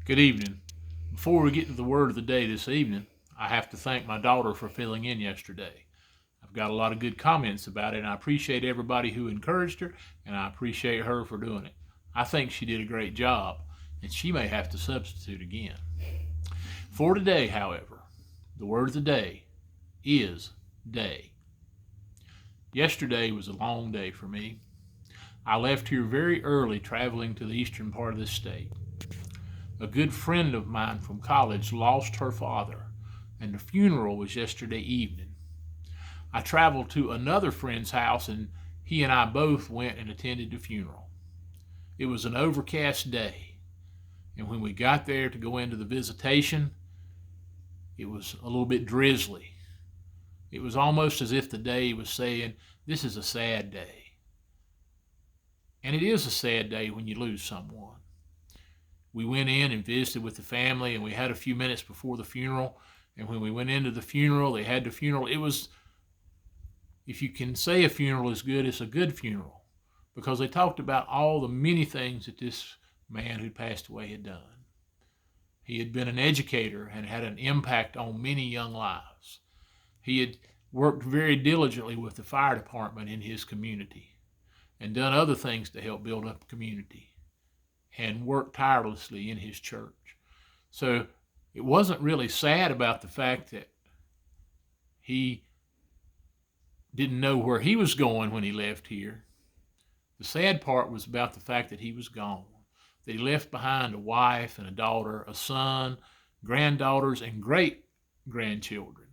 Good evening. Before we get to the word of the day this evening, I have to thank my daughter for filling in yesterday. I've got a lot of good comments about it, and I appreciate everybody who encouraged her, and I appreciate her for doing it. I think she did a great job, and she may have to substitute again. For today, however, the word of the day is day. Yesterday was a long day for me. I left here very early traveling to the eastern part of the state. A good friend of mine from college lost her father, and the funeral was yesterday evening. I traveled to another friend's house, and he and I both went and attended the funeral. It was an overcast day, and when we got there to go into the visitation, it was a little bit drizzly. It was almost as if the day was saying, "This is a sad day." And it is a sad day when you lose someone. We went in and visited with the family, and we had a few minutes before the funeral. And when we went into the funeral, they had the funeral. It was, if you can say a funeral is good, it's a good funeral, because they talked about all the many things that this man who passed away had done. He had been an educator and had an impact on many young lives. He had worked very diligently with the fire department in his community and done other things to help build up the community, and worked tirelessly in his church. So it wasn't really sad about the fact that he didn't know where he was going when he left here. The sad part was about the fact that he was gone, that he left behind a wife and a daughter, a son, granddaughters, and great-grandchildren.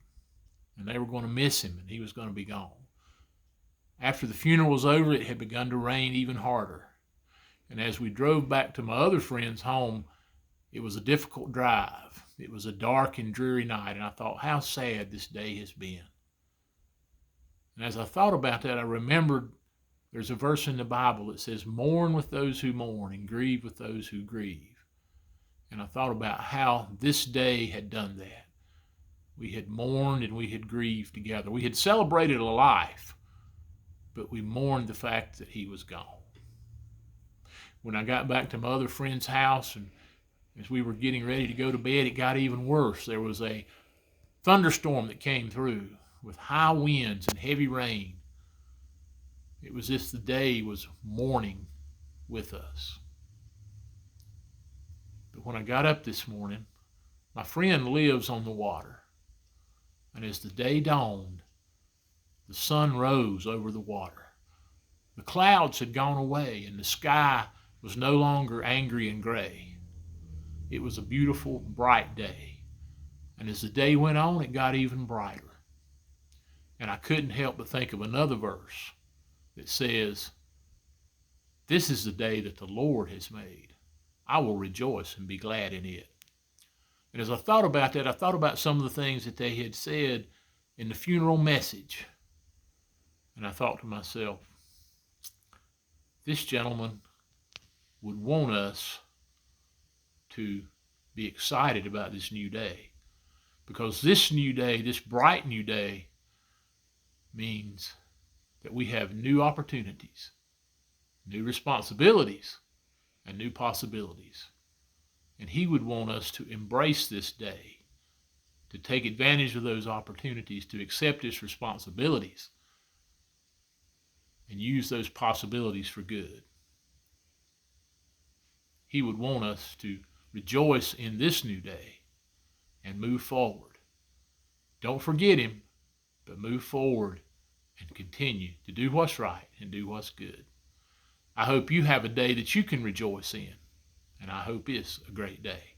And they were going to miss him, and he was going to be gone. After the funeral was over, it had begun to rain even harder. And as we drove back to my other friend's home, it was a difficult drive. It was a dark and dreary night, and I thought how sad this day has been. And as I thought about that, I remembered there's a verse in the Bible that says, "Mourn with those who mourn and grieve with those who grieve." And I thought about how this day had done that. We had mourned and we had grieved together. We had celebrated a life, but we mourned the fact that he was gone. When I got back to my other friend's house, and as we were getting ready to go to bed, it got even worse. There was a thunderstorm that came through with high winds and heavy rain. It was as if the day was mourning with us. But when I got up this morning, my friend lives on the water. And as the day dawned, the sun rose over the water. The clouds had gone away, and the sky was no longer angry and gray. It was a beautiful, bright day. And as the day went on, it got even brighter. And I couldn't help but think of another verse that says, "This is the day that the Lord has made. I will rejoice and be glad in it." And as I thought about that, I thought about some of the things that they had said in the funeral message. And I thought to myself, this gentleman would want us to be excited about this new day, because this new day, this bright new day, means that we have new opportunities, new responsibilities, and new possibilities. And he would want us to embrace this day, to take advantage of those opportunities, to accept his responsibilities, and use those possibilities for good. He would want us to rejoice in this new day and move forward. Don't forget him, but move forward and continue to do what's right and do what's good. I hope you have a day that you can rejoice in, and I hope it's a great day.